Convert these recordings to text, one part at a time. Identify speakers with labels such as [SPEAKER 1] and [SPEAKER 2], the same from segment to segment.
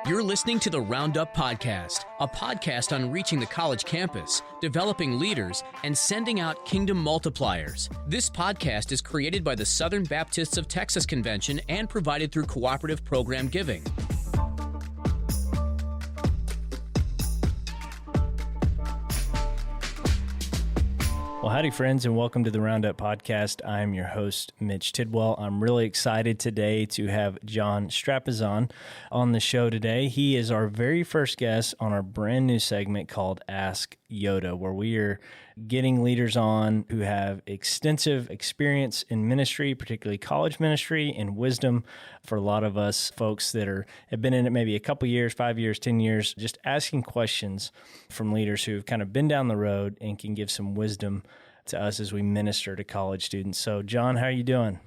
[SPEAKER 1] You're listening to the Roundup Podcast, a podcast on reaching the college campus, developing leaders, and sending out kingdom multipliers. This podcast is created by the Southern Baptists of Texas Convention and provided through cooperative program giving.
[SPEAKER 2] Well, howdy, friends, and welcome to the Roundup Podcast. I'm your host, Mitch Tidwell. I'm really excited today to have John Strappazon on the show today. He is our very first guest on our brand new segment called Ask Yoda, where we are getting leaders on who have extensive experience in ministry, particularly college ministry, and wisdom for a lot of us folks that have been in it maybe a couple years, 5 years, 10 years, just asking questions from leaders who've kind of been down the road and can give some wisdom to us as we minister to college students. So, John, how are you doing?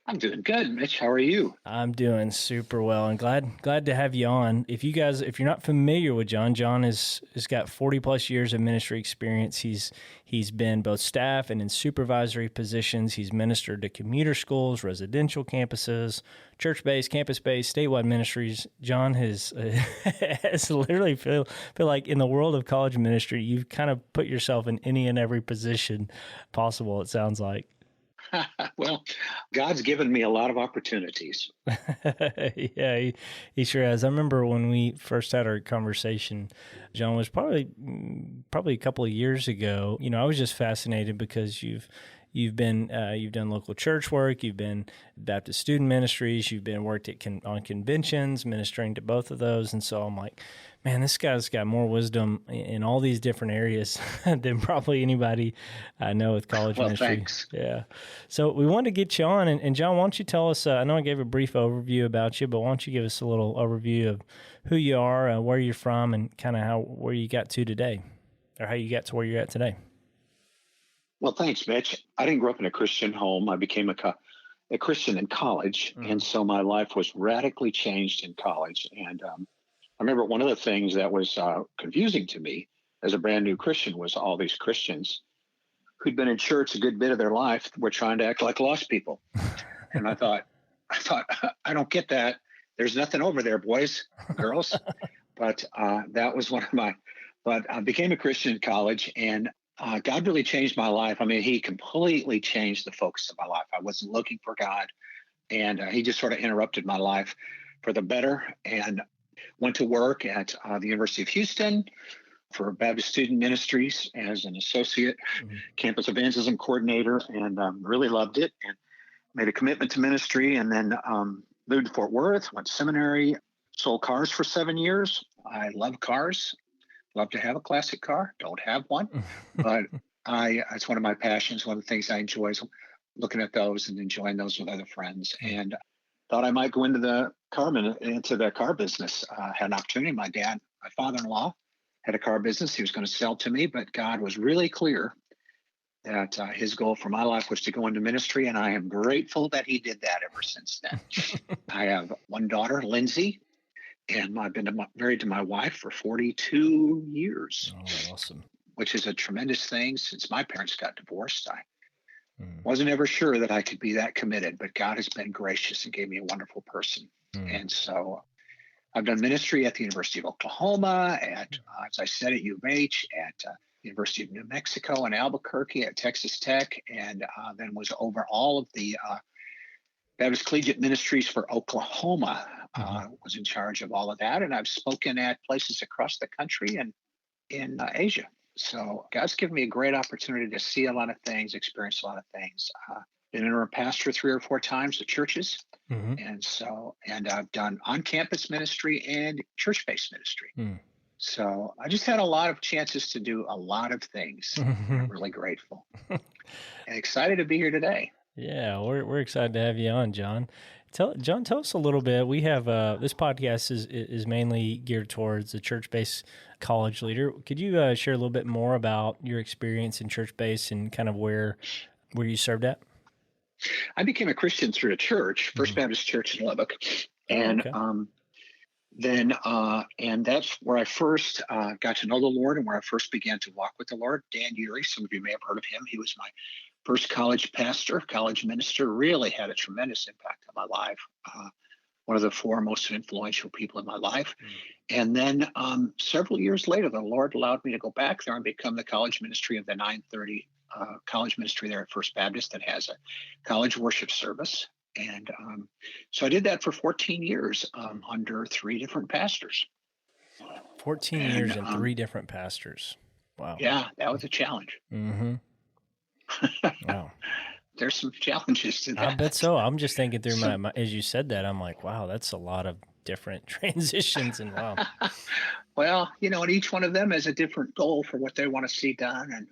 [SPEAKER 3] I'm doing good, Mitch. How are you?
[SPEAKER 2] I'm doing super well, and glad to have you on. If you're not familiar with John has got 40 plus years of ministry experience. He's been both staff and in supervisory positions. He's ministered to commuter schools, residential campuses, church-based, campus-based, statewide ministries. John has literally feel like in the world of college ministry, you've kind of put yourself in any and every position possible, it sounds like.
[SPEAKER 3] Well, God's given me a lot of opportunities.
[SPEAKER 2] Yeah, he sure has. I remember when we first had our conversation, John, was probably a couple of years ago. You know, I was just fascinated because you've done local church work, you've been Baptist student ministries, you've been worked on conventions, ministering to both of those, and so I'm like, man, this guy's got more wisdom in all these different areas than probably anybody I know with college ministry.
[SPEAKER 3] Thanks.
[SPEAKER 2] Yeah. So we wanted to get you on, and John, why don't you tell us, I know I gave a brief overview about you, but why don't you give us a little overview of who you are, where you're from, and kind of where you got to today, or how you got to where you're at today.
[SPEAKER 3] Well, thanks, Mitch. I didn't grow up in a Christian home. I became a Christian in college, and so my life was radically changed in college. And I remember one of the things that was confusing to me as a brand new Christian was all these Christians who'd been in church a good bit of their life were trying to act like lost people. And I thought, I don't get that. There's nothing over there, boys, girls. But that was but I became a Christian in college, and God really changed my life. I mean, he completely changed the focus of my life. I wasn't looking for God, and he just sort of interrupted my life for the better, and went to work at the University of Houston for Baptist Student Ministries as an associate campus evangelism coordinator, and really loved it and made a commitment to ministry, and then moved to Fort Worth, went to seminary, sold cars for 7 years. I love cars. Love to have a classic car. Don't have one, but it's one of my passions. One of the things I enjoy is looking at those and enjoying those with other friends. And thought I might go into the car business. Had an opportunity. My father-in-law, had a car business. He was going to sell to me, but God was really clear that his goal for my life was to go into ministry, and I am grateful that he did that ever since then. I have one daughter, Lindsay. And I've been married to my wife for 42 years.
[SPEAKER 2] Oh, awesome.
[SPEAKER 3] Which is a tremendous thing. Since my parents got divorced, I wasn't ever sure that I could be that committed, but God has been gracious and gave me a wonderful person. And so I've done ministry at the University of Oklahoma, as I said, at U of H, at the University of New Mexico in Albuquerque, at Texas Tech, and then was over all of the Baptist Collegiate Ministries for Oklahoma. Was in charge of all of that, and I've spoken at places across the country and in Asia. So God's given me a great opportunity to see a lot of things, experience a lot of things. Been interim pastor 3 or 4 times at churches, and I've done on-campus ministry and church-based ministry. So I just had a lot of chances to do a lot of things. I'm really grateful and excited to be here today.
[SPEAKER 2] Yeah, we're excited to have you on, John. John, tell us a little bit. We have this podcast is mainly geared towards a church-based college leader. Could you share a little bit more about your experience in church-based and kind of where you served at?
[SPEAKER 3] I became a Christian through a church, First Baptist Church in Lubbock, and and that's where I first got to know the Lord and where I first began to walk with the Lord. Dan Urey, some of you may have heard of him. He was my first college pastor, college minister, really had a tremendous impact on my life. one of the four most influential people in my life. And then several years later, the Lord allowed me to go back there and become the college ministry of the 930 college ministry there at First Baptist that has a college worship service. And so I did that for 14 years under three different pastors.
[SPEAKER 2] 14 years and three different pastors. Wow.
[SPEAKER 3] Yeah, that was a challenge.
[SPEAKER 2] Mm-hmm. Wow.
[SPEAKER 3] There's some challenges to that.
[SPEAKER 2] I bet so. I'm just thinking through my as you said that, I'm like, wow, that's a lot of different transitions, and wow.
[SPEAKER 3] Well, and each one of them has a different goal for what they want to see done,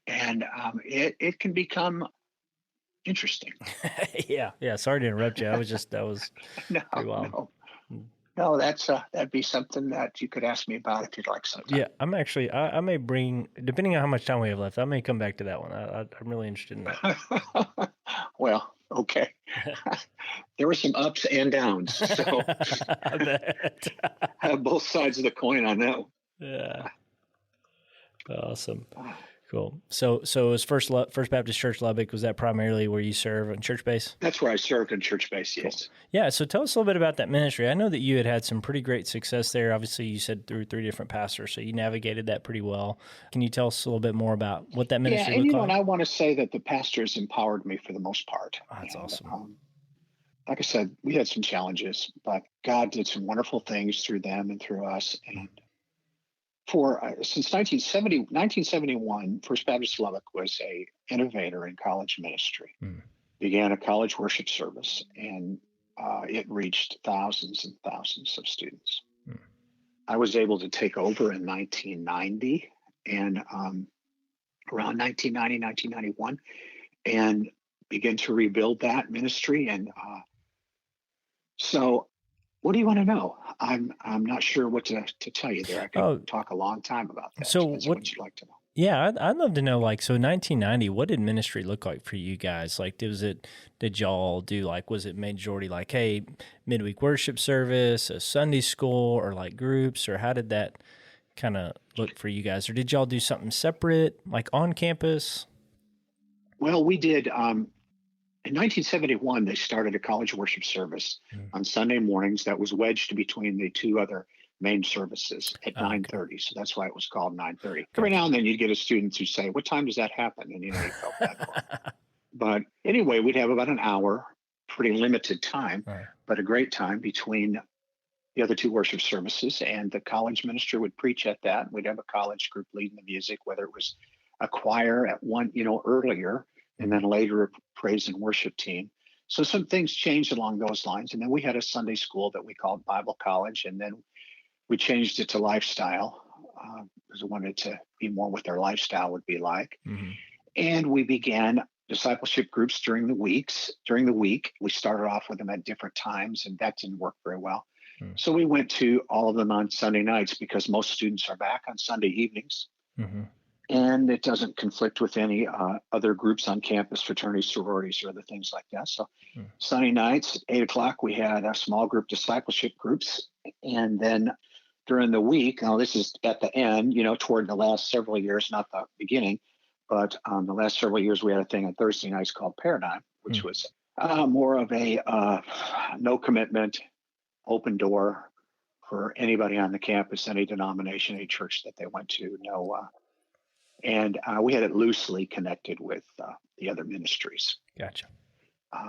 [SPEAKER 3] and it can become interesting.
[SPEAKER 2] Yeah. Sorry to interrupt you. That was
[SPEAKER 3] no,
[SPEAKER 2] pretty wild.
[SPEAKER 3] No, that'd be something that you could ask me about if you'd like sometime.
[SPEAKER 2] Yeah, I'm actually, I may bring, depending on how much time we have left, I may come back to that one. I'm really interested in that.
[SPEAKER 3] Well, okay. There were some ups and downs, so I have both sides of the coin on that one.
[SPEAKER 2] Yeah. Awesome. Cool. So as First Baptist Church Lubbock, was that primarily where you serve on church base?
[SPEAKER 3] That's where I served in church base, yes.
[SPEAKER 2] Cool. Yeah, so tell us a little bit about that ministry. I know that you had some pretty great success there. Obviously, you said through three different pastors, so you navigated that pretty well. Can you tell us a little bit more about what that ministry looked like?
[SPEAKER 3] And I want to say that the pastors empowered me for the most part.
[SPEAKER 2] Oh, that's awesome.
[SPEAKER 3] Like I said, we had some challenges, but God did some wonderful things through them and through us. And since 1971, First Baptist Lubbock was a innovator in college ministry. Began a college worship service, and it reached thousands and thousands of students. I was able to take over in 1990 and around 1990, 1991, and begin to rebuild that ministry. And so what do you want to know? I'm not sure what to tell you there. I could talk a long time about that.
[SPEAKER 2] So
[SPEAKER 3] what would you like to know?
[SPEAKER 2] Yeah, I'd love to know, like, so 1990, what did ministry look like for you guys? Like, did y'all do, like, was it majority like, hey, midweek worship service, a Sunday school, or like groups, or how did that kind of look for you guys? Or did y'all do something separate, like on campus?
[SPEAKER 3] Well, we did. In 1971, they started a college worship service on Sunday mornings that was wedged between the two other main services at 9:30. So that's why it was called 9:30. Every now and then you'd get a student who say, what time does that happen? And you felt bad for them. But anyway, we'd have about an hour, pretty limited time, but a great time between the other two worship services. And the college minister would preach at that. We'd have a college group leading the music, whether it was a choir at one, earlier, and then later a praise and worship team. So some things changed along those lines. And then we had a Sunday school that we called Bible College. And then we changed it to lifestyle because we wanted to be more what their lifestyle would be like. And we began discipleship groups during the week. We started off with them at different times, and that didn't work very well. So we went to all of them on Sunday nights because most students are back on Sunday evenings. And it doesn't conflict with any other groups on campus, fraternities, sororities, or other things like that. So Sunday nights, 8 o'clock, we had a small group discipleship groups. And then during the week, now this is at the end, toward the last several years, not the beginning, but the last several years, we had a thing on Thursday nights called Paradigm, which was more of a no commitment, open door for anybody on the campus, any denomination, any church that they went to. And we had it loosely connected with the other ministries.
[SPEAKER 2] Gotcha.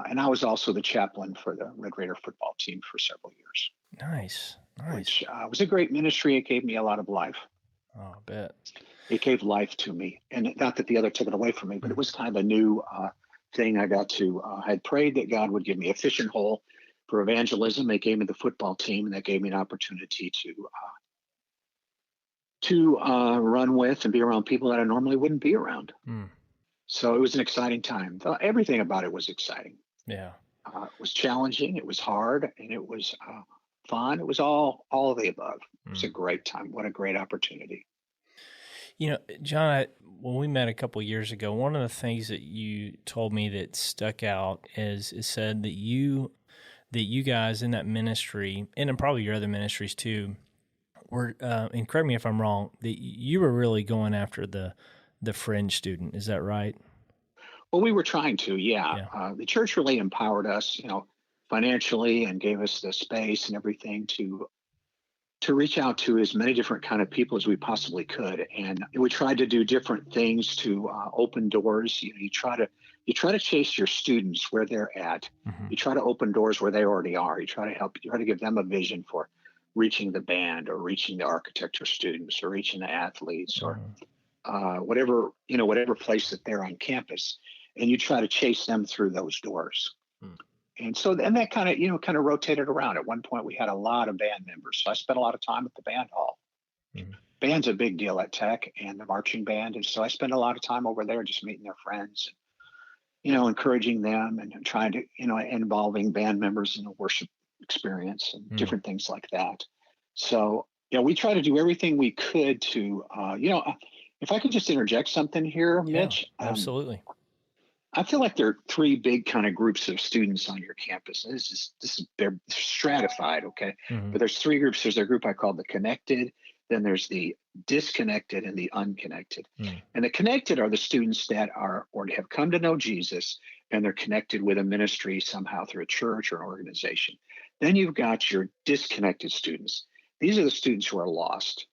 [SPEAKER 3] And I was also the chaplain for the Red Raider football team for several years.
[SPEAKER 2] Nice.
[SPEAKER 3] Which was a great ministry. It gave me a lot of life.
[SPEAKER 2] Oh, I bet.
[SPEAKER 3] It gave life to me. And not that the other took it away from me, but it was kind of a new thing I got to. I had prayed that God would give me a fishing hole for evangelism. They gave me the football team, and that gave me an opportunity to run with and be around people that I normally wouldn't be around. So it was an exciting time. Everything about it was exciting.
[SPEAKER 2] Yeah.
[SPEAKER 3] It was challenging. It was hard, and it was fun. It was all of the above. It was a great time. What a great opportunity.
[SPEAKER 2] John, when we met a couple of years ago, one of the things that you told me that stuck out is said that you guys in that ministry, and in probably your other ministries too, were, and correct me if I'm wrong, that you were really going after the fringe student. Is that right?
[SPEAKER 3] Well, we were trying to, yeah. The church really empowered us. financially and gave us the space and everything to reach out to as many different kind of people as we possibly could. And we tried to do different things to open doors. You try to chase your students where they're at. You try to open doors where they already are. You try to give them a vision for reaching the band or reaching the architecture students or reaching the athletes or whatever place that they're on campus. And you try to chase them through those doors. And so then that kind of rotated around. At one point, we had a lot of band members. So I spent a lot of time at the band hall. Band's a big deal at Tech, and the marching band. And so I spent a lot of time over there just meeting their friends, encouraging them and trying to, involving band members in a worship experience and different things like that. So, we try to do everything we could to, if I could just interject something here, Mitch.
[SPEAKER 2] Absolutely.
[SPEAKER 3] I feel like there are three big kind of groups of students on your campus. They're stratified, okay? But there's three groups. There's a group I call the connected, then there's the disconnected and the unconnected. And the connected are the students that are or have come to know Jesus, and they're connected with a ministry somehow through a church or an organization. Then you've got your disconnected students. These are the students who are lost.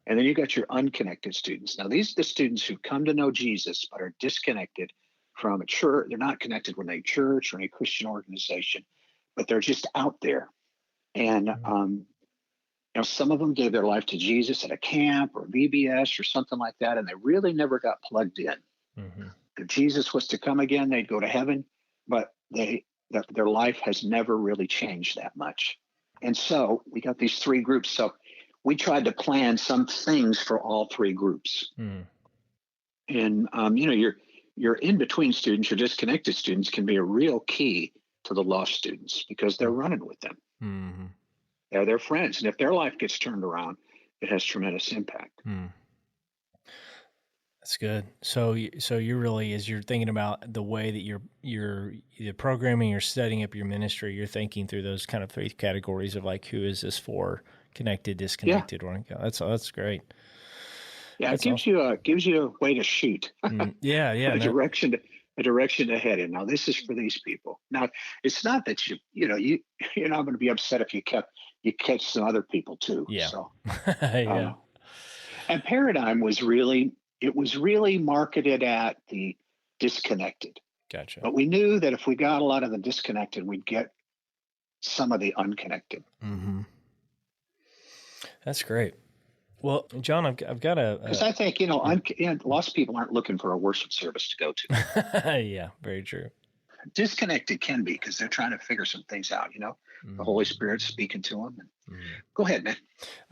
[SPEAKER 3] And then you've got your unconnected students. Now, these are the students who come to know Jesus but are disconnected from a church. They're not connected with a church or any Christian organization, but they're just out there. And some of them gave their life to Jesus at a camp or VBS or something like that, and they really never got plugged in. If Jesus was to come again, they'd go to heaven, but their life has never really changed that much. And so we got these three groups. So we tried to plan some things for all three groups. And your in-between students, your disconnected students can be a real key to the lost students because they're running with them. They're their friends. And if their life gets turned around, it has tremendous impact.
[SPEAKER 2] That's good. So you really, as you're thinking about the way that you're programming or setting up your ministry, you're thinking through those kind of three categories of like, who is this for? Connected, disconnected. That's great.
[SPEAKER 3] Yeah,
[SPEAKER 2] That's
[SPEAKER 3] it
[SPEAKER 2] awesome.
[SPEAKER 3] gives you a way to shoot.
[SPEAKER 2] Yeah.
[SPEAKER 3] a direction to head in. Now, this is for these people. Now, it's not that you're not going to be upset if you catch some other people too.
[SPEAKER 2] Yeah.
[SPEAKER 3] So,
[SPEAKER 2] Yeah.
[SPEAKER 3] And Paradigm was really marketed at the disconnected.
[SPEAKER 2] Gotcha.
[SPEAKER 3] But we knew that if we got a lot of the disconnected, we'd get some of the unconnected.
[SPEAKER 2] That's great. Well, John, I've got a
[SPEAKER 3] because I think lost people aren't looking for a worship service to go to.
[SPEAKER 2] Yeah, very true.
[SPEAKER 3] Disconnected can be because they're trying to figure some things out. The Holy Spirit's speaking to them. Go ahead, man.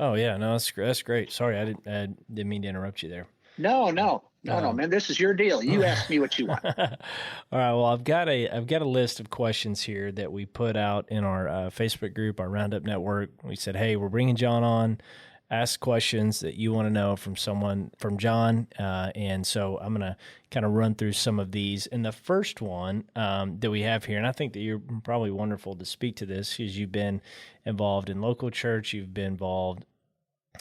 [SPEAKER 2] Oh yeah, no, that's great. Sorry, I didn't mean to interrupt you there.
[SPEAKER 3] No, man. This is your deal. You ask me what you want.
[SPEAKER 2] All right. Well, I've got a list of questions here that we put out in our Facebook group, our Roundup Network. We said, hey, we're bringing John on. Ask questions that you want to know from John. And so I'm going to kind of run through some of these. And the first one that we have here, and I think that you're probably wonderful to speak to this because you've been involved in local church, you've been involved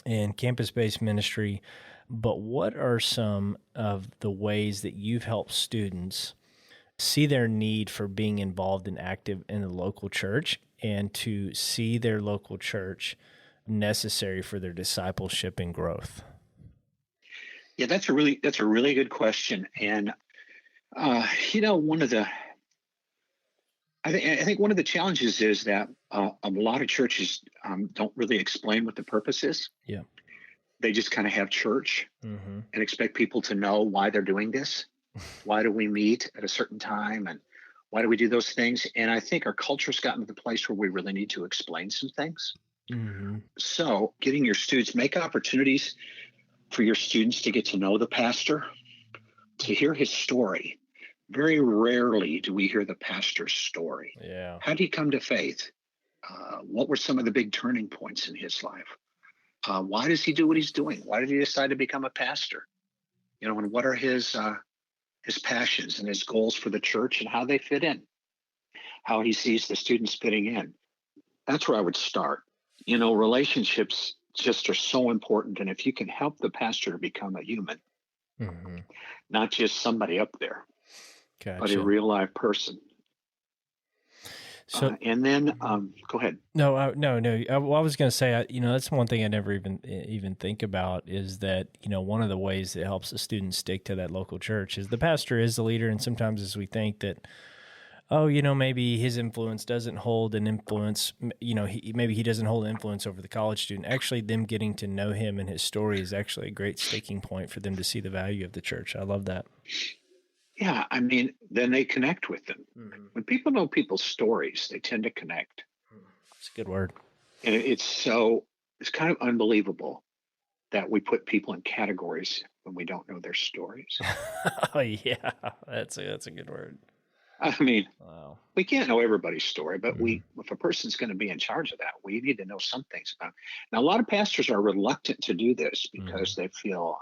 [SPEAKER 2] in campus-based ministry, but what are some of the ways that you've helped students see their need for being involved and active in the local church and to see their local church necessary for their discipleship and growth?
[SPEAKER 3] Yeah, that's a really good question. And I think one of the challenges is that a lot of churches don't really explain what the purpose is.
[SPEAKER 2] Yeah.
[SPEAKER 3] They just kind of have church and expect people to know why they're doing this. Why do we meet at a certain time? And why do we do those things? And I think our culture's gotten to the place where we really need to explain some things. So getting your students, make opportunities for your students to get to know the pastor, to hear his story. Very rarely do we hear the pastor's story.
[SPEAKER 2] Yeah.
[SPEAKER 3] How did he come to faith? What were some of the big turning points in his life? Why does he do what he's doing? Why did he decide to become a pastor? And what are his passions and his goals for the church and how they fit in, how he sees the students fitting in. That's where I would start. Relationships just are so important. And if you can help the pastor to become a human, not just somebody up there, but a real live person.
[SPEAKER 2] So,
[SPEAKER 3] and then go ahead.
[SPEAKER 2] no. I was going to say, that's one thing I never even think about is that, one of the ways that helps the students stick to that local church is the pastor is the leader. And sometimes as we think that, oh, maybe his influence doesn't hold an influence, maybe he doesn't hold influence over the college student. Actually, them getting to know him and his story is actually a great sticking point for them to see the value of the church. I love that.
[SPEAKER 3] Yeah, I mean, then they connect with them. Mm-hmm. When people know people's stories, they tend to connect.
[SPEAKER 2] That's a good word.
[SPEAKER 3] And it's kind of unbelievable that we put people in categories when we don't know their stories.
[SPEAKER 2] Oh yeah, that's a good word.
[SPEAKER 3] I mean,
[SPEAKER 2] wow.
[SPEAKER 3] We can't know everybody's story, but if a person's going to be in charge of that, we need to know some things about it. Now, a lot of pastors are reluctant to do this because they feel,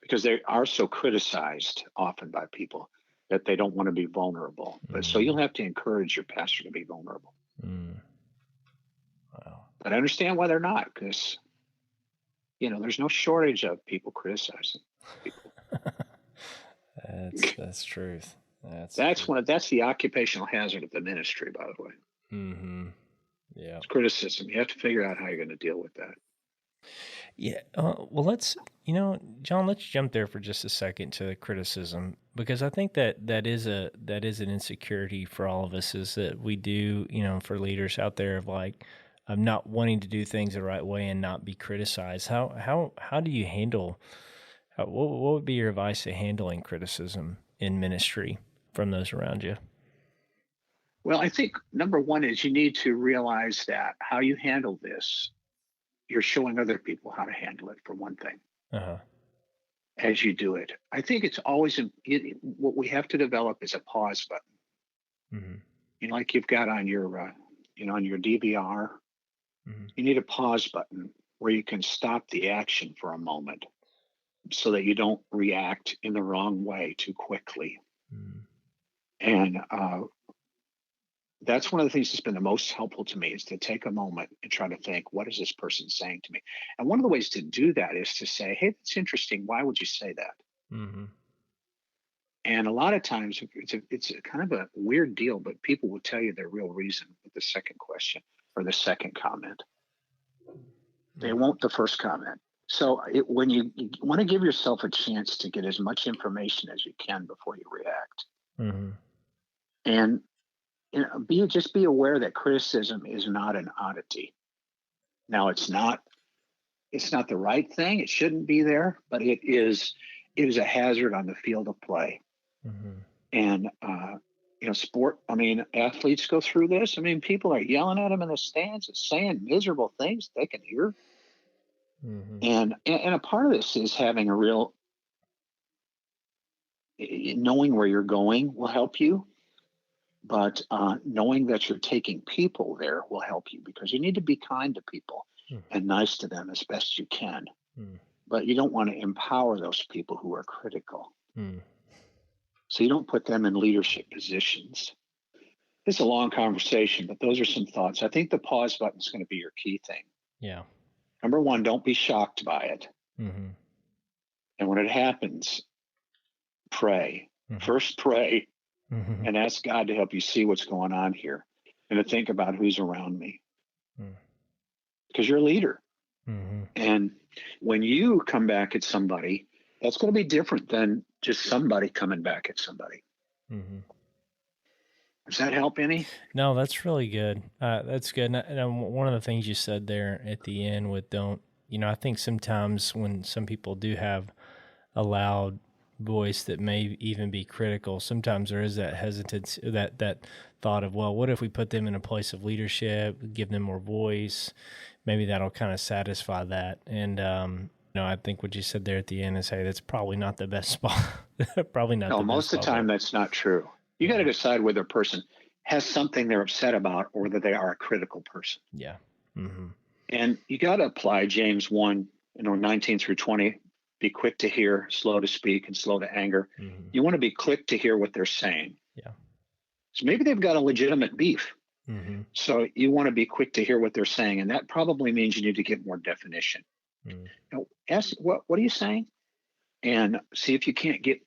[SPEAKER 3] because they are so criticized often by people that they don't want to be vulnerable. But so you'll have to encourage your pastor to be vulnerable.
[SPEAKER 2] Wow.
[SPEAKER 3] But I understand why they're not, because, there's no shortage of people criticizing people.
[SPEAKER 2] That's truth.
[SPEAKER 3] That's the occupational hazard of the ministry, by the way.
[SPEAKER 2] Mm-hmm. Yeah.
[SPEAKER 3] It's criticism. You have to figure out how you're going to deal with that.
[SPEAKER 2] Yeah. Well, let's, John, let's jump there for just a second to criticism, because I think that is an insecurity for all of us, is that we do, for leaders out there of not wanting to do things the right way and not be criticized. How do you handle, what would be your advice to handling criticism in ministry from those around you?
[SPEAKER 3] Well, I think number one is you need to realize that how you handle this, you're showing other people how to handle it, for one thing, as you do it. I think it's always what we have to develop is a pause button. Like you've got on your, on your DVR, you need a pause button where you can stop the action for a moment so that you don't react in the wrong way too quickly. And that's one of the things that's been the most helpful to me, is to take a moment and try to think, what is this person saying to me? And one of the ways to do that is to say, hey, that's interesting. Why would you say that? And a lot of times it's a kind of a weird deal, but people will tell you their real reason with the second question or the second comment. They won't the first comment. So when you want to give yourself a chance to get as much information as you can before you react. And just be aware that criticism is not an oddity. Now, it's not the right thing. It shouldn't be there, but it is a hazard on the field of play. And athletes go through this. People are yelling at them in the stands and saying miserable things they can hear. And a part of this is having a real knowing where you're going will help you. But knowing that you're taking people there will help you, because you need to be kind to people and nice to them as best you can. But you don't want to empower those people who are critical. So you don't put them in leadership positions. It's a long conversation, but those are some thoughts. I think the pause button is going to be your key thing.
[SPEAKER 2] Yeah.
[SPEAKER 3] Number one, don't be shocked by it. And when it happens, pray. First pray. And ask God to help you see what's going on here, and to think about who's around me, because you're a leader. And when you come back at somebody, that's going to be different than just somebody coming back at somebody. Does that help any?
[SPEAKER 2] No, that's really good. That's good. And one of the things you said there at the end with I think sometimes when some people do have a loud voice that may even be critical, sometimes there is that hesitance, that thought of, well, what if we put them in a place of leadership, give them more voice? Maybe that'll kind of satisfy that. And I think what you said there at the end is, hey, that's probably not the best spot. Probably not.
[SPEAKER 3] No, most of the time that's not true. You got to decide whether a person has something they're upset about or whether they are a critical person.
[SPEAKER 2] Yeah.
[SPEAKER 3] And you got to apply James 1, 19 through 20. Be quick to hear, slow to speak, and slow to anger. You want to be quick to hear what they're saying. Yeah. So maybe they've got a legitimate beef. So you want to be quick to hear what they're saying, and that probably means you need to get more definition. Ask, what are you saying? and see if you can't get,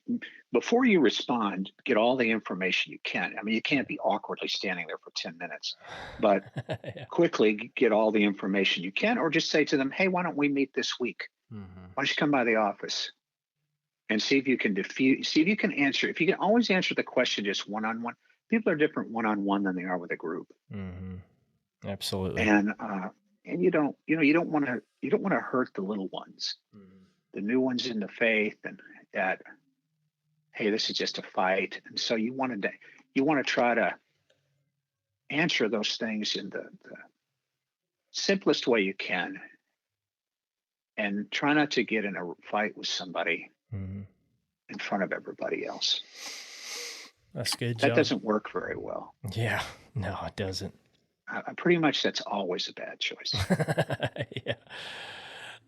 [SPEAKER 3] before you respond, get all the information you can. I mean, you can't be awkwardly standing there for 10 minutes, but
[SPEAKER 2] Yeah.
[SPEAKER 3] quickly get all the information you can, or just say to them, hey, why don't we meet this week?
[SPEAKER 2] Mm-hmm.
[SPEAKER 3] Why don't you come by the office and see if you can see if you can answer. If you can always answer the question just one-on-one, people are different one-on-one than they are with a group.
[SPEAKER 2] Mm-hmm. Absolutely.
[SPEAKER 3] And you don't want to hurt the little ones, the new ones in the faith, and that, hey, this is just a fight. And so you want to try to answer those things in the simplest way you can, and try not to get in a fight with somebody in front of everybody else.
[SPEAKER 2] That's good, John.
[SPEAKER 3] That doesn't work very well.
[SPEAKER 2] Yeah, no, it doesn't.
[SPEAKER 3] Pretty much that's always a bad choice.
[SPEAKER 2] Yeah.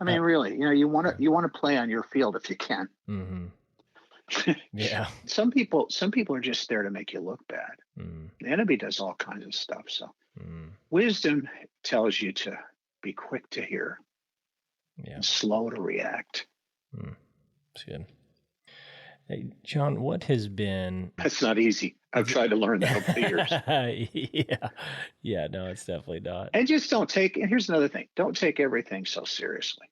[SPEAKER 3] I mean, really, you want to play on your field if you can.
[SPEAKER 2] Mm-hmm. Yeah.
[SPEAKER 3] Some people are just there to make you look bad. The enemy does all kinds of stuff. So wisdom tells you to be quick to hear, and slow to react.
[SPEAKER 2] That's good. Hey, John, what has been...
[SPEAKER 3] That's not easy. I've tried to learn that over the years.
[SPEAKER 2] Yeah, no, it's definitely not.
[SPEAKER 3] And just and here's another thing, don't take everything so seriously.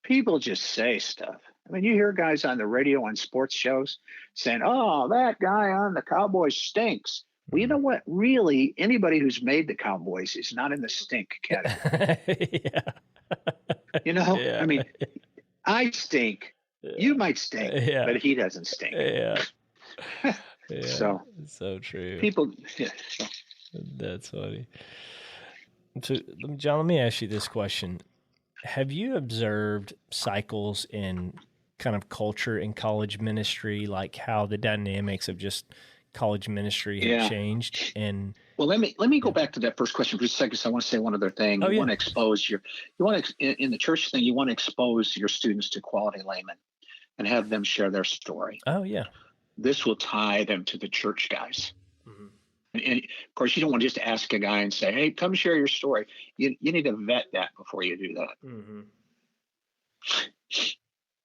[SPEAKER 3] People just say stuff. I mean, you hear guys on the radio on sports shows saying, oh, that guy on the Cowboys stinks. Well, you know what? Really, anybody who's made the Cowboys is not in the stink category. I mean, I stink. You might stink, but he doesn't stink. So
[SPEAKER 2] true.
[SPEAKER 3] People,
[SPEAKER 2] That's funny. So, John, let me ask you this question. Have you observed cycles in kind of culture in college ministry, like how the dynamics of just college ministry have changed? And
[SPEAKER 3] well, let me go back to that first question for a second. So I want to say one other thing. Want to expose in the church thing, you want to expose your students to quality laymen and have them share their story.
[SPEAKER 2] Oh, yeah.
[SPEAKER 3] This will tie them to the church guys. And of course, you don't want to just ask a guy and say, hey, come share your story. You need to vet that before you do that.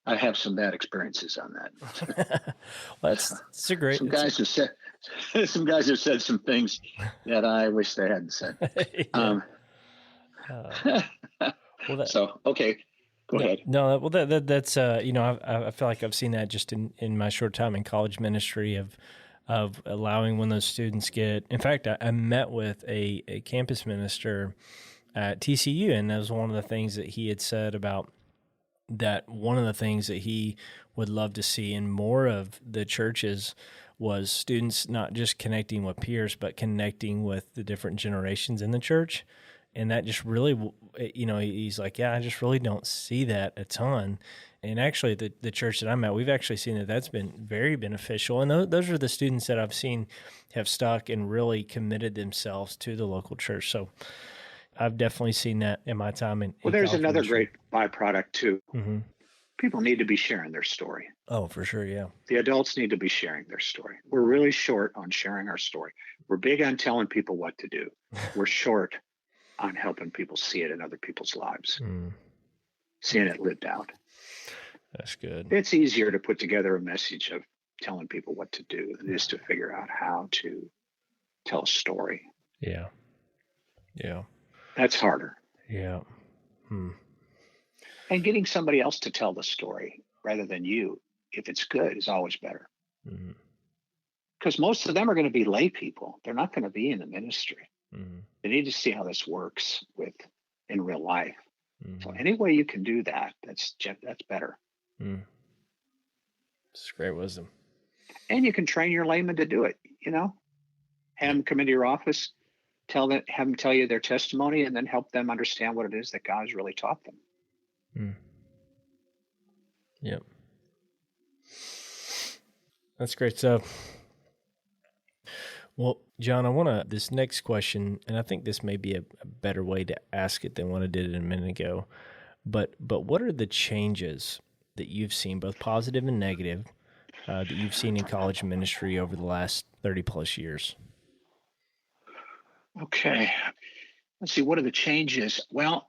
[SPEAKER 3] I have some bad experiences on that.
[SPEAKER 2] Well, that's a great...
[SPEAKER 3] Some guys have said some things that I wish they hadn't said. So, okay. Go ahead.
[SPEAKER 2] No, well, that's I feel like I've seen that just in my short time in college ministry of allowing when those students get. In fact, I met with a campus minister at TCU, and that was one of the things that he had said about that. One of the things that he would love to see in more of the churches was students not just connecting with peers, but connecting with the different generations in the church. And that just really, he's like, I just really don't see that a ton. And actually, the church that I'm at, we've actually seen that that's been very beneficial. And those are the students that I've seen have stuck and really committed themselves to the local church. So I've definitely seen that in my time in
[SPEAKER 3] there's
[SPEAKER 2] college
[SPEAKER 3] another
[SPEAKER 2] ministry.
[SPEAKER 3] great byproduct, too. People need to be sharing their story.
[SPEAKER 2] Oh, for sure, yeah.
[SPEAKER 3] The adults need to be sharing their story. We're really short on sharing our story. We're big on telling people what to do. We're short on helping people see it in other people's lives, seeing it lived out.
[SPEAKER 2] That's good.
[SPEAKER 3] It's easier to put together a message of telling people what to do than it is to figure out how to tell a story.
[SPEAKER 2] Yeah.
[SPEAKER 3] That's harder.
[SPEAKER 2] Yeah.
[SPEAKER 3] And getting somebody else to tell the story rather than you, if it's good, is always better. Because most of them are going to be lay people. They're not going to be in the ministry. They need to see how this works in real life. So any way you can do that, that's better.
[SPEAKER 2] It's great wisdom.
[SPEAKER 3] And you can train your layman to do it. Have them come into your office, have them tell you their testimony, and then help them understand what it is that God has really taught them.
[SPEAKER 2] Yep. That's great stuff. Well, John, I want this next question, and I think this may be a better way to ask it than what I did a minute ago, but what are the changes that you've seen, both positive and negative, that you've seen in college ministry over the last 30 plus years?
[SPEAKER 3] Okay. Let's see. What are the changes? Well,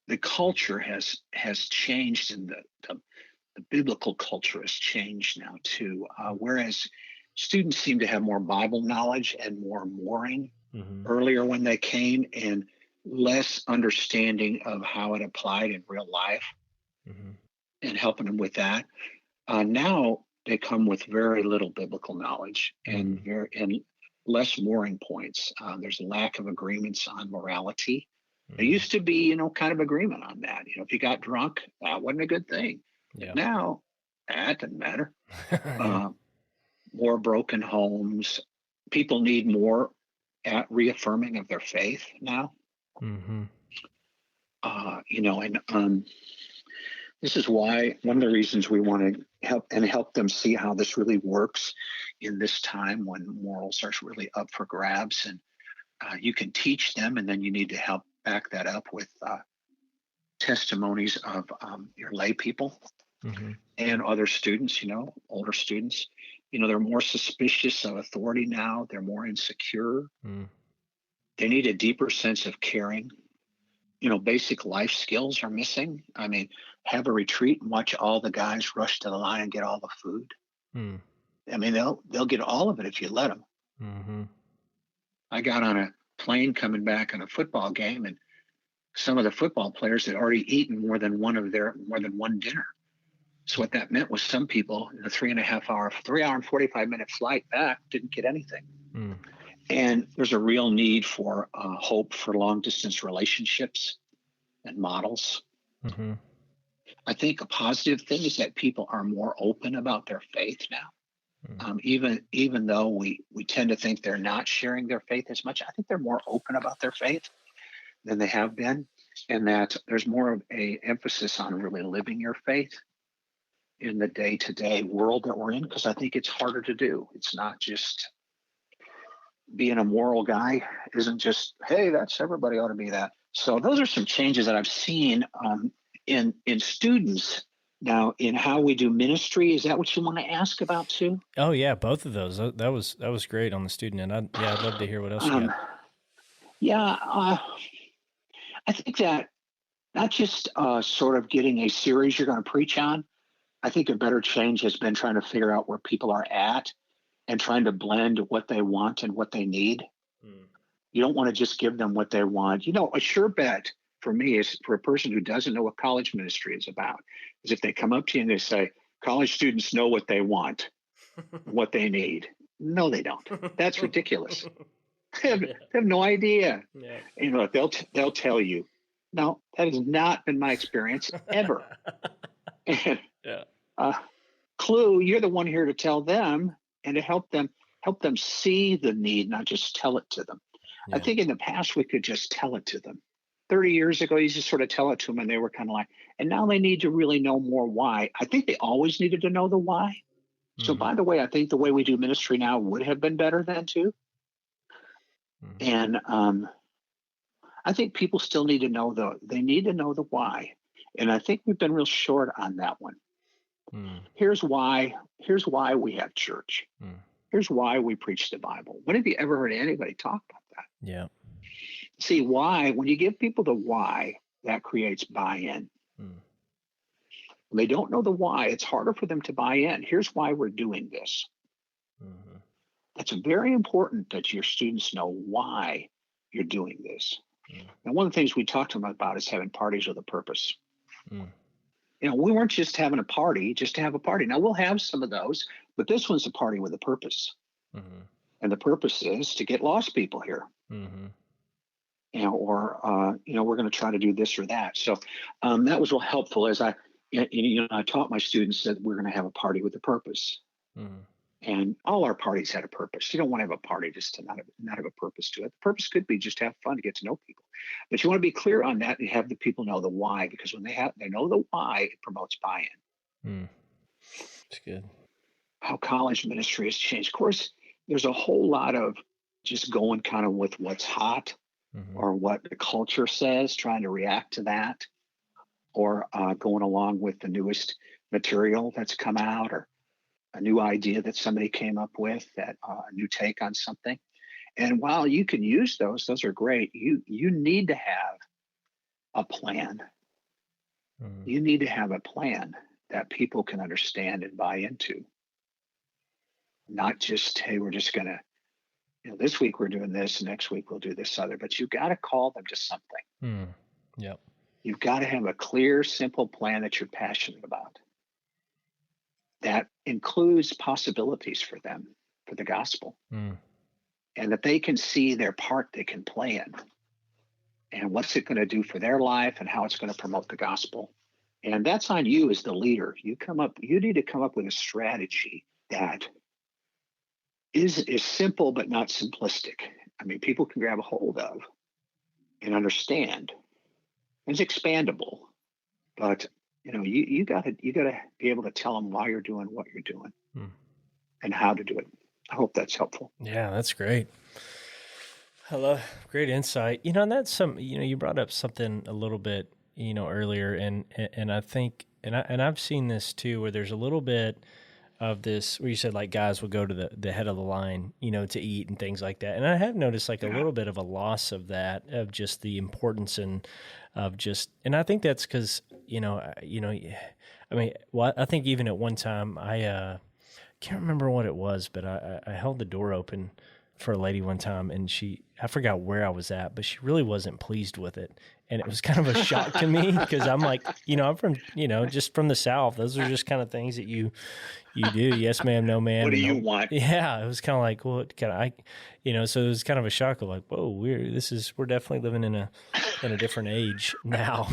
[SPEAKER 3] the culture has changed, and the biblical culture has changed now too. Whereas students seem to have more Bible knowledge and more mooring earlier when they came, and less understanding of how it applied in real life, and helping them with that. Now they come with very little biblical knowledge and less mooring points. There's a lack of agreements on morality. There used to be, kind of agreement on that. If you got drunk, that wasn't a good thing.
[SPEAKER 2] Yeah.
[SPEAKER 3] But now, that doesn't matter. More broken homes. People need more reaffirming of their faith now. This is why one of the reasons we want to help them see how this really works in this time when morals are really up for grabs, and you can teach them, and then you need to help back that up with testimonies of your lay people and other students, older students. They're more suspicious of authority now. They're more insecure. They need a deeper sense of caring. Basic life skills are missing. I mean, have a retreat and watch all the guys rush to the line and get all the food. I mean, they'll get all of it if you let them. I got on a plane coming back on a football game, and some of the football players had already eaten more than one dinner. So what that meant was some people in a 3 hour and 45-minute flight back didn't get anything. And there's a real need for hope for long distance relationships and models. I think a positive thing is that people are more open about their faith now. Even though we tend to think they're not sharing their faith as much, I think they're more open about their faith than they have been, and that there's more of a emphasis on really living your faith in the day-to-day world that we're in, because I think it's harder to do. It's not just being a moral guy isn't just, hey, that's everybody ought to be that. So those are some changes that I've seen in students. Now, in how we do ministry, is that what you want to ask about too?
[SPEAKER 2] Oh yeah, both of those. That was great on the student end. I'd love to hear what else you got.
[SPEAKER 3] I think that not just sort of getting a series you're going to preach on. I think a better change has been trying to figure out where people are at and trying to blend what they want and what they need. You don't want to just give them what they want. A sure bet for me is, for a person who doesn't know what college ministry is about, is if they come up to you and they say, college students know what they want, what they need. No, they don't. That's ridiculous. They have no idea. Yeah. They'll tell you. No, that has not been my experience ever. And, Clue, you're the one here to tell them and to help them see the need, not just tell it to them. Yeah. I think in the past we could just tell it to them. 30 years ago, you just sort of tell it to them and they were kind of like, and now they need to really know more why. I think they always needed to know the why. So by the way, I think the way we do ministry now would have been better then too. And I think people still need to know they need to know the why. And I think we've been real short on that one. Here's why we have church. Here's why we preach the Bible. When have you ever heard anybody talk about that?
[SPEAKER 2] Yeah.
[SPEAKER 3] See, why, when you give people the why, that creates buy-in. When they don't know the why, it's harder for them to buy in. Here's why we're doing this. It's very important that your students know why you're doing this. And one of the things we talked to them about is having parties with a purpose. We weren't just having a party just to have a party. Now, we'll have some of those, but this one's a party with a purpose. And the purpose is to get lost people here. We're going to try to do this or that. So that was real helpful as I taught my students that we're going to have a party with a purpose. And all our parties had a purpose. You don't want to have a party just to not have a purpose to it. The purpose could be just to have fun, to get to know people. But you want to be clear on that and have the people know the why, because when they know the why, it promotes buy-in.
[SPEAKER 2] That's good.
[SPEAKER 3] How college ministry has changed. Of course, there's a whole lot of just going kind of with what's hot or what the culture says, trying to react to that, or going along with the newest material that's come out, or a new idea that somebody came up with, that a new take on something. And while you can use those are great. You need to have a plan You need to have a plan that people can understand and buy into. Not just, hey, we're just going to, this week we're doing this, next week we'll do this other, but you've got to call them to something.
[SPEAKER 2] Yep.
[SPEAKER 3] You've got to have a clear, simple plan that you're passionate about. That includes possibilities for them, for the gospel, and that they can see their part they can play in, and what's it going to do for their life, and how it's going to promote the gospel. And that's on you as the leader. You need to come up with a strategy that is simple but not simplistic. I mean, people can grab a hold of and understand. It's expandable, but you got to be able to tell them why you're doing what you're doing and how to do it. I hope that's helpful.
[SPEAKER 2] Yeah, that's great. I love great insight. And that's you brought up something a little bit, earlier, and I think, and I've seen this too, where there's a little bit of this where you said like guys will go to the head of the line, to eat and things like that. And I have noticed like a little bit of a loss of that, of just the importance and of just, and I think that's because, I think even at one time I can't remember what it was, but I held the door open for a lady one time, and I forgot where I was at, but she really wasn't pleased with it. And it was kind of a shock to me because I'm like, I'm from, just from the South. Those are just kind of things that you do. Yes, ma'am. No, ma'am.
[SPEAKER 3] What do you
[SPEAKER 2] no.
[SPEAKER 3] want?
[SPEAKER 2] Yeah. It was kind of like, well, so it was kind of a shock of like, whoa, we're definitely living in a different age now,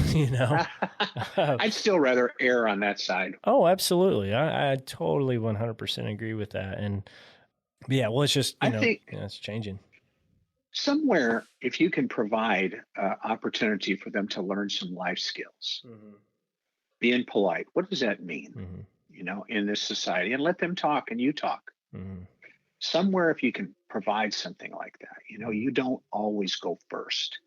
[SPEAKER 3] I'd still rather err on that side.
[SPEAKER 2] Oh, absolutely. I totally 100% agree with that. And yeah, well, it's just, I think it's changing.
[SPEAKER 3] Somewhere, if you can provide opportunity for them to learn some life skills, being polite, what does that mean, in this society? And let them talk and you talk. Somewhere, if you can provide something like that, you don't always go first.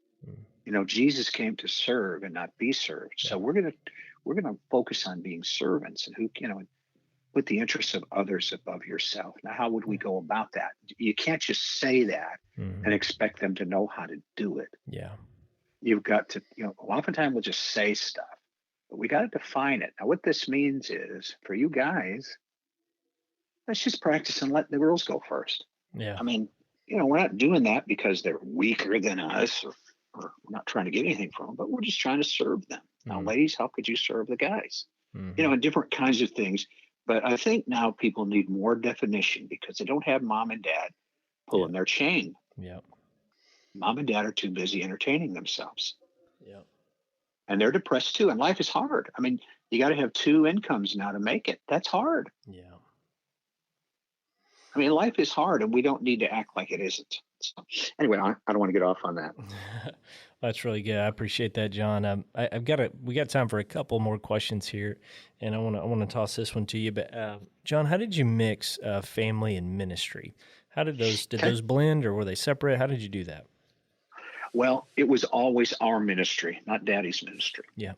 [SPEAKER 3] Jesus came to serve and not be served. Yeah. So we're gonna focus on being servants and who, put the interests of others above yourself. Now, how would we go about that? You can't just say that and expect them to know how to do it.
[SPEAKER 2] Yeah.
[SPEAKER 3] You've got to, oftentimes we'll just say stuff, but we got to define it. Now, what this means is for you guys, let's just practice and let the girls go first.
[SPEAKER 2] Yeah.
[SPEAKER 3] I mean, we're not doing that because they're weaker than us or we're not trying to get anything from them, but we're just trying to serve them. Now, ladies, how could you serve the guys? And different kinds of things. But I think now people need more definition because they don't have mom and dad pulling their chain.
[SPEAKER 2] Yeah.
[SPEAKER 3] Mom and dad are too busy entertaining themselves.
[SPEAKER 2] Yeah.
[SPEAKER 3] And they're depressed too. And life is hard. I mean, you got to have two incomes now to make it. That's hard.
[SPEAKER 2] Yeah.
[SPEAKER 3] I mean, life is hard and we don't need to act like it isn't. So, anyway, I don't want to get off on that.
[SPEAKER 2] That's really good. I appreciate that, John. We got time for a couple more questions here, and I want to toss this one to you. But John, how did you mix family and ministry? How did those blend, or were they separate? How did you do that?
[SPEAKER 3] Well, it was always our ministry, not Daddy's ministry.
[SPEAKER 2] Yeah.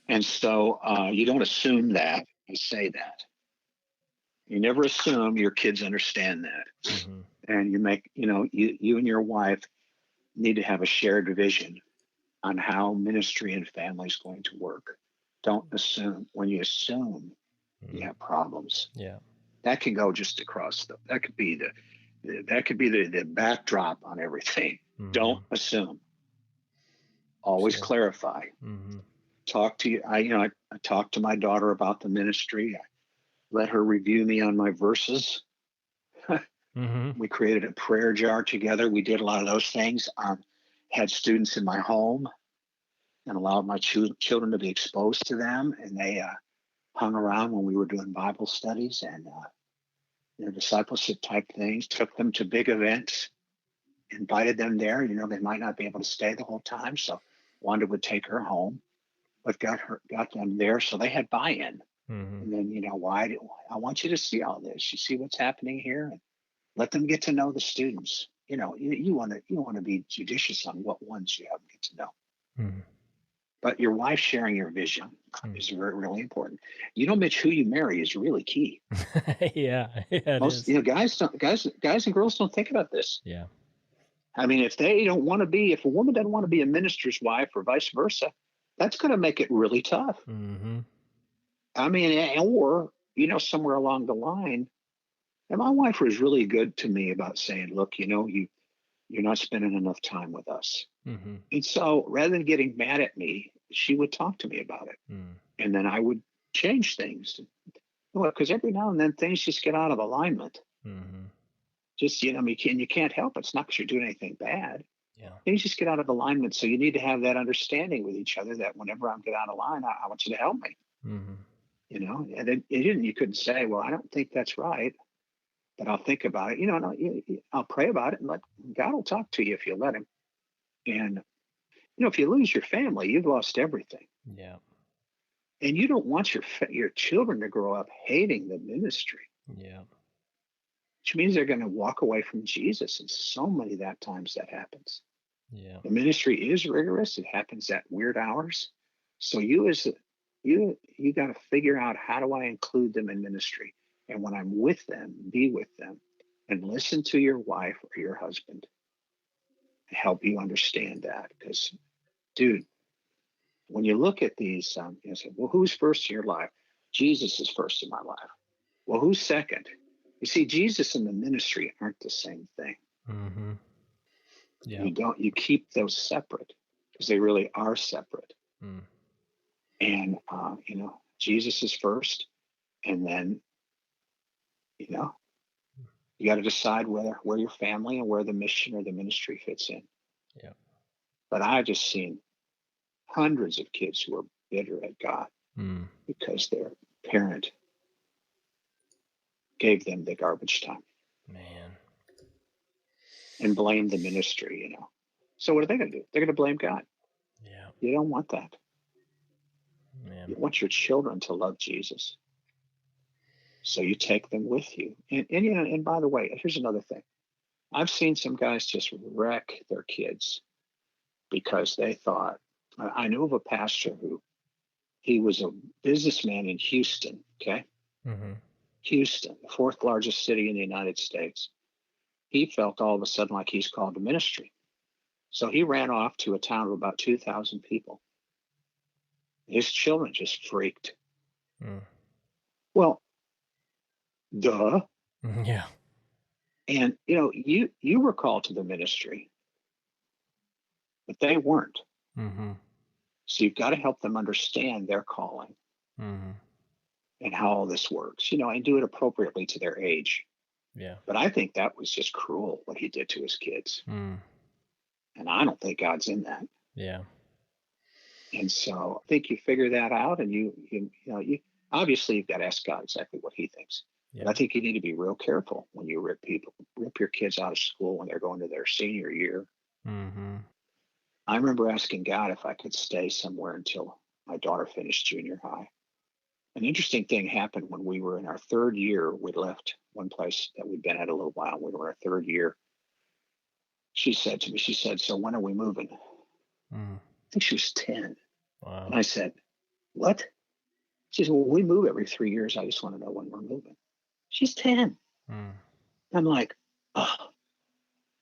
[SPEAKER 3] And so you don't assume that. You say that. You never assume your kids understand that. And you make, you and your wife need to have a shared vision on how ministry and family is going to work. Don't assume. When you assume, you have problems.
[SPEAKER 2] Yeah.
[SPEAKER 3] That can go just across that could be the backdrop on everything. Don't assume. Always clarify. Talk to you. I talked to my daughter about the ministry. I let her review me on my verses. We created a prayer jar together. We did a lot of those things. Had students in my home and allowed my children to be exposed to them. And they hung around when we were doing Bible studies and discipleship type things, took them to big events, invited them there. They might not be able to stay the whole time. So Wanda would take her home, but got them there. So they had buy-in. And then, I want you to see all this. You see what's happening here? And let them get to know the students. You want to be judicious on what ones you have to get to know. But your wife sharing your vision is really important. Mitch, who you marry is really key.
[SPEAKER 2] Yeah.
[SPEAKER 3] Most guys and girls don't think about this.
[SPEAKER 2] Yeah.
[SPEAKER 3] I mean, if a woman doesn't want to be a minister's wife or vice versa, that's going to make it really tough.
[SPEAKER 2] Mm-hmm.
[SPEAKER 3] I mean, or, somewhere along the line, and my wife was really good to me about saying, look, you're not spending enough time with us.
[SPEAKER 2] Mm-hmm.
[SPEAKER 3] And so rather than getting mad at me, she would talk to me about it.
[SPEAKER 2] Mm.
[SPEAKER 3] And then I would change things. Well, because every now and then things just get out of alignment.
[SPEAKER 2] Mm-hmm.
[SPEAKER 3] Just, you can't help it. It's not because you're doing anything bad.
[SPEAKER 2] Yeah.
[SPEAKER 3] Things just get out of alignment. So you need to have that understanding with each other that whenever I get out of line, I want you to help me.
[SPEAKER 2] Mm-hmm.
[SPEAKER 3] And then you couldn't say, well, I don't think that's right, but I'll think about it. No, I'll pray about it and let God will talk to you if you let him. And, if you lose your family, you've lost everything.
[SPEAKER 2] Yeah.
[SPEAKER 3] And you don't want your children to grow up hating the ministry.
[SPEAKER 2] Yeah.
[SPEAKER 3] Which means they're going to walk away from Jesus. And so many times that happens.
[SPEAKER 2] Yeah.
[SPEAKER 3] The ministry is rigorous. It happens at weird hours. So you got to figure out, how do I include them in ministry? And when I'm with them, be with them and listen to your wife or your husband to help you understand that. Because, dude, when you look at these, you say, well, who's first in your life? Jesus is first in my life. Well, who's second? You see, Jesus and the ministry aren't the same thing.
[SPEAKER 2] Mm-hmm. Yeah.
[SPEAKER 3] You keep those separate because they really are separate.
[SPEAKER 2] Mm.
[SPEAKER 3] And, Jesus is first. And then, you got to decide where your family and where the mission or the ministry fits in.
[SPEAKER 2] Yeah.
[SPEAKER 3] But I've just seen hundreds of kids who are bitter at God because their parent gave them the garbage time.
[SPEAKER 2] Man.
[SPEAKER 3] And blamed the ministry, So what are they going to do? They're going to blame God.
[SPEAKER 2] Yeah.
[SPEAKER 3] You don't want that.
[SPEAKER 2] Man.
[SPEAKER 3] You want your children to love Jesus. So you take them with you. And by the way, here's another thing. I've seen some guys just wreck their kids because they thought, I knew of a pastor he was a businessman in Houston, okay?
[SPEAKER 2] Mm-hmm.
[SPEAKER 3] Houston, the fourth largest city in the United States. He felt all of a sudden like he's called to ministry. So he ran off to a town of about 2,000 people. His children just freaked.
[SPEAKER 2] Mm.
[SPEAKER 3] Well, duh.
[SPEAKER 2] Yeah.
[SPEAKER 3] And, you were called to the ministry, but they weren't.
[SPEAKER 2] Mm-hmm.
[SPEAKER 3] So you've got to help them understand their calling and how all this works, and do it appropriately to their age.
[SPEAKER 2] Yeah.
[SPEAKER 3] But I think that was just cruel what he did to his kids.
[SPEAKER 2] Mm.
[SPEAKER 3] And I don't think God's in that.
[SPEAKER 2] Yeah.
[SPEAKER 3] And so I think you figure that out, and you obviously you've got to ask God exactly what he thinks.
[SPEAKER 2] Yeah.
[SPEAKER 3] But I think you need to be real careful when you rip your kids out of school when they're going to their senior year.
[SPEAKER 2] Mm-hmm.
[SPEAKER 3] I remember asking God if I could stay somewhere until my daughter finished junior high. An interesting thing happened when we were in our third year. We left one place that we'd been at a little while. We were in our third year. She said to me, so when are we moving? I think she was 10.
[SPEAKER 2] Wow.
[SPEAKER 3] And I said, what? She said, well, we move every 3 years. I just want to know when we're moving. She's 10. I'm like, oh,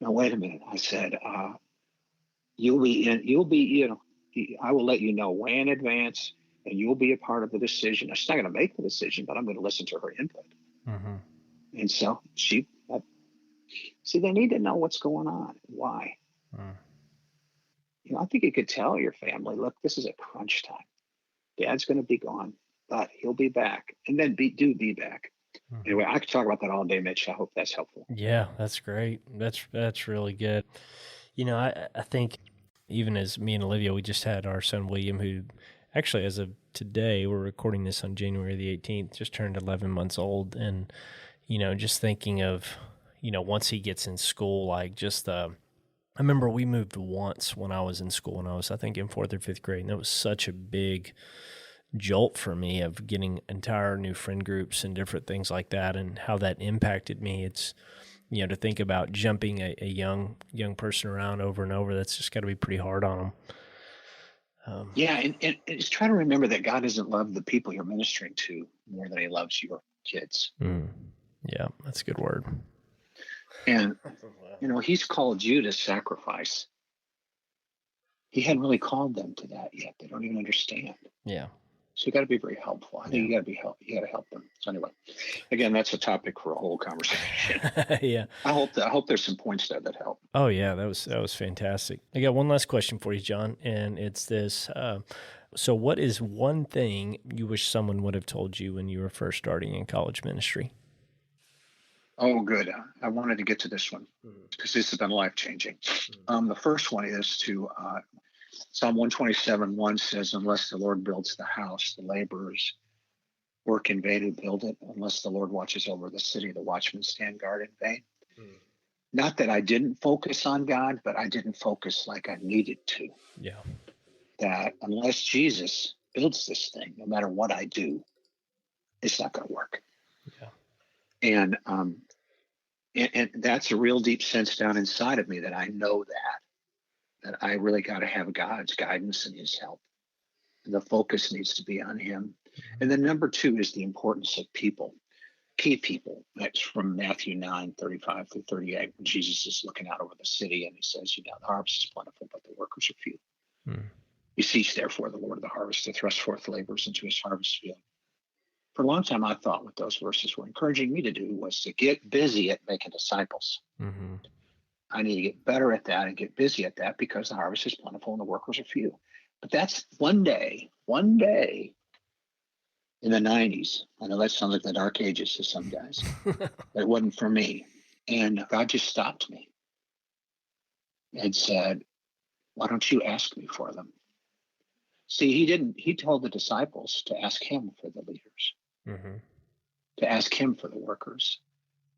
[SPEAKER 3] now wait a minute. I said, I will let you know way in advance, and you'll be a part of the decision. She's not going to make the decision, but I'm going to listen to her input.
[SPEAKER 2] Mm-hmm.
[SPEAKER 3] And so they need to know what's going on, why. I think you could tell your family, look, this is a crunch time. Dad's going to be gone, but he'll be back. And then be back. Anyway, I could talk about that all day, Mitch. I hope that's helpful.
[SPEAKER 2] Yeah, that's great. That's really good. I think even as me and Olivia, we just had our son William, who actually, as of today, we're recording this on January the 18th, just turned 11 months old. And, just thinking of, once he gets in school, like I remember we moved once when I was in school, and I think in 4th or 5th grade, and that was such a big jolt for me of getting entire new friend groups and different things like that, and how that impacted me. It's, to think about jumping a young person around over and over, that's just got to be pretty hard on them.
[SPEAKER 3] And just try to remember that God doesn't love the people you're ministering to more than he loves your kids.
[SPEAKER 2] Yeah, that's a good word.
[SPEAKER 3] And, he's called you to sacrifice. he hadn't really called them to that yet. They don't even understand.
[SPEAKER 2] Yeah.
[SPEAKER 3] So you got to be very helpful. I think you got to help them. So anyway, again, that's a topic for a whole conversation.
[SPEAKER 2] Yeah.
[SPEAKER 3] I hope there's some points there that help.
[SPEAKER 2] Oh yeah, that was fantastic. I got one last question for you, John, and it's this. So what is one thing you wish someone would have told you when you were first starting in college ministry?
[SPEAKER 3] Oh, good. I wanted to get to this one because this has been life-changing. The first one is to Psalm 127:1 says, unless the Lord builds the house, the laborers work in vain who build it. Unless the Lord watches over the city, the watchmen stand guard in vain. Not that I didn't focus on God, but I didn't focus like I needed to.
[SPEAKER 2] Yeah.
[SPEAKER 3] That unless Jesus builds this thing, no matter what I do, it's not going to work.
[SPEAKER 2] Yeah.
[SPEAKER 3] And that's a real deep sense down inside of me that I know that I really got to have God's guidance and his help. And the focus needs to be on him. And then number two is the importance of people, key people. That's from Matthew 9:35 through 38, when Jesus is looking out over the city and he says, the harvest is plentiful, but the workers are few. Beseech therefore the Lord of the harvest to thrust forth laborers into his harvest field. For a long time, I thought what those verses were encouraging me to do was to get busy at making disciples. I need to get better at that and get busy at that because the harvest is plentiful and the workers are few. But that's one day in the 90s. I know that sounds like the dark ages to some guys, but it wasn't for me. And God just stopped me and said, why don't you ask me for them? See, he told the disciples to ask him for the leaders, to ask him for the workers,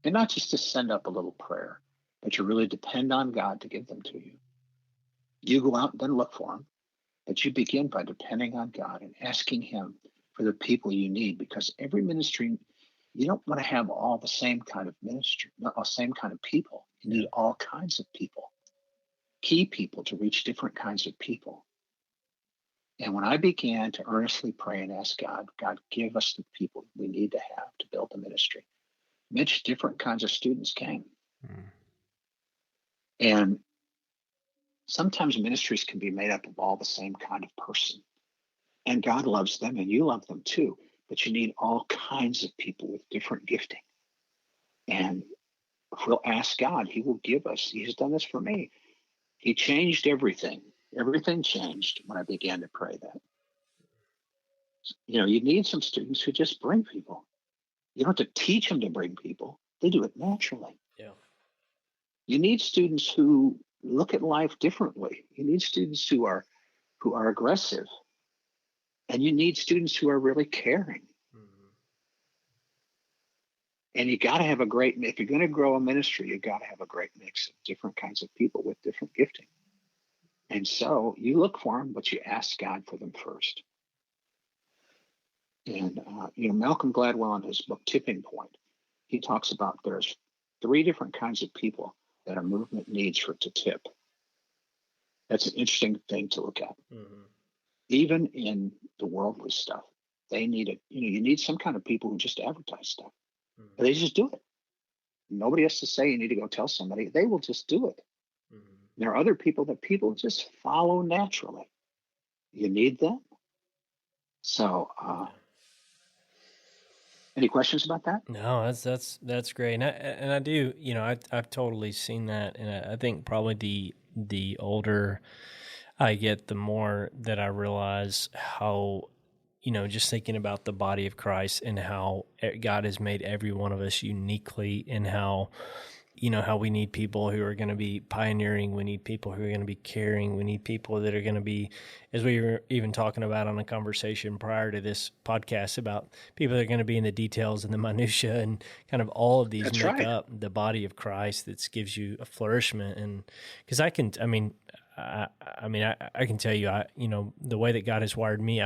[SPEAKER 3] and not just to send up a little prayer, but to really depend on God to give them to you. You go out and then look for them, but you begin by depending on God and asking him for the people you need, because every ministry, you don't want to have all the same kind of ministry, not the same kind of people. You need all kinds of people, key people to reach different kinds of people. And when I began to earnestly pray and ask God, give us the people we need to have to build the ministry, Mitch, different kinds of students came. And sometimes ministries can be made up of all the same kind of person. And God loves them and you love them too. But you need all kinds of people with different gifting. And if we'll ask God, he will give us. He's done this for me. He changed everything. Everything changed when I began to pray that. You need some students who just bring people. You don't have to teach them to bring people. They do it naturally.
[SPEAKER 2] Yeah.
[SPEAKER 3] You need students who look at life differently. You need students who are aggressive. And you need students who are really caring. And you got to have if you're going to grow a ministry, you got to have a great mix of different kinds of people with different gifting. And so you look for them, but you ask God for them first. And, Malcolm Gladwell in his book, Tipping Point, he talks about there's 3 different kinds of people that a movement needs for it to tip. That's an interesting thing to look at. Even in the worldly stuff, they need it. You need some kind of people who just advertise stuff. They just do it. Nobody has to say you need to go tell somebody. They will just do it. There are other people that people just follow naturally. You need them. So, any questions about that?
[SPEAKER 2] No, that's great, and I do. I've totally seen that, and I think probably the older I get, the more that I realize how, just thinking about the body of Christ and how God has made every one of us uniquely, and how we need people who are going to be pioneering. We need people who are going to be caring. We need people that are going to be, as we were even talking about on a conversation prior to this podcast, about people that are going to be in the details and the minutia, and kind of all of these up the body of Christ that gives you a flourishment. And because I can tell you, the way that God has wired me,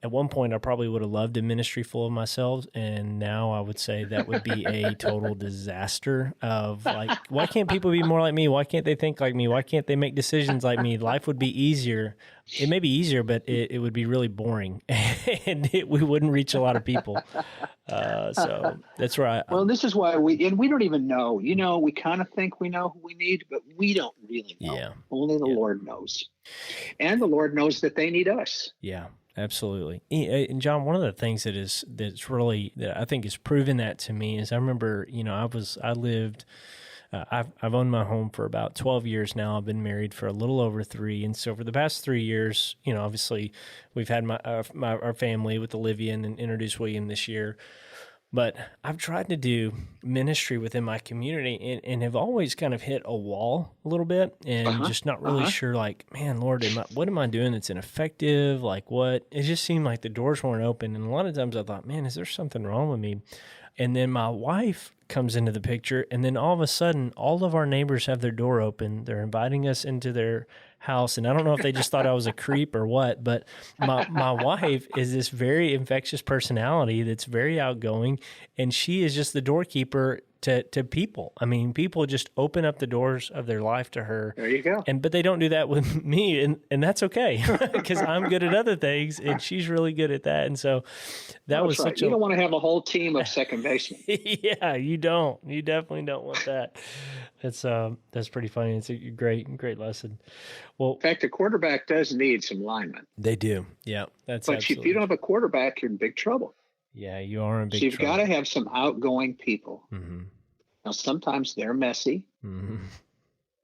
[SPEAKER 2] At one point, I probably would have loved a ministry full of myself, and now I would say that would be a total disaster of like, why can't people be more like me? Why can't they think like me? Why can't they make decisions like me? Life would be easier. It may be easier, but it would be really boring, and we wouldn't reach a lot of people. So that's where
[SPEAKER 3] Well, this is why we don't even know. We kind of think we know who we need, but we don't really know.
[SPEAKER 2] Yeah.
[SPEAKER 3] Only the Lord knows. And the Lord knows that they need us.
[SPEAKER 2] Yeah. Absolutely. And John, one of the things that's really, that I think has proven that to me is I remember, I've owned my home for about 12 years now. I've been married for a little over 3. And so for the past 3 years, obviously we've had our family with Olivia and introduced William this year. But I've tried to do ministry within my community and have always kind of hit a wall a little bit and just not really sure, like, man, Lord, what am I doing that's ineffective? Like what? It just seemed like the doors weren't open. And a lot of times I thought, man, is there something wrong with me? And then my wife comes into the picture, and then all of a sudden, all of our neighbors have their door open. They're inviting us into their house, and I don't know if they just thought I was a creep or what, but my wife is this very infectious personality that's very outgoing, and she is just the doorkeeper to people. I mean, people just open up the doors of their life to her.
[SPEAKER 3] There you go.
[SPEAKER 2] But they don't do that with me, and that's okay because I'm good at other things, and she's really good at that. And so that was such
[SPEAKER 3] You don't want to have a whole team of second basemen.
[SPEAKER 2] Yeah, you don't. You definitely don't want that. That's pretty funny. It's a great lesson. Well,
[SPEAKER 3] in fact, a quarterback does need some linemen.
[SPEAKER 2] They do. Yeah,
[SPEAKER 3] but if you don't have a quarterback, you're in big trouble.
[SPEAKER 2] Yeah, you are in big trouble.
[SPEAKER 3] So you've got to have some outgoing people.
[SPEAKER 2] Mm-hmm.
[SPEAKER 3] Now, sometimes they're messy.
[SPEAKER 2] Mm-hmm.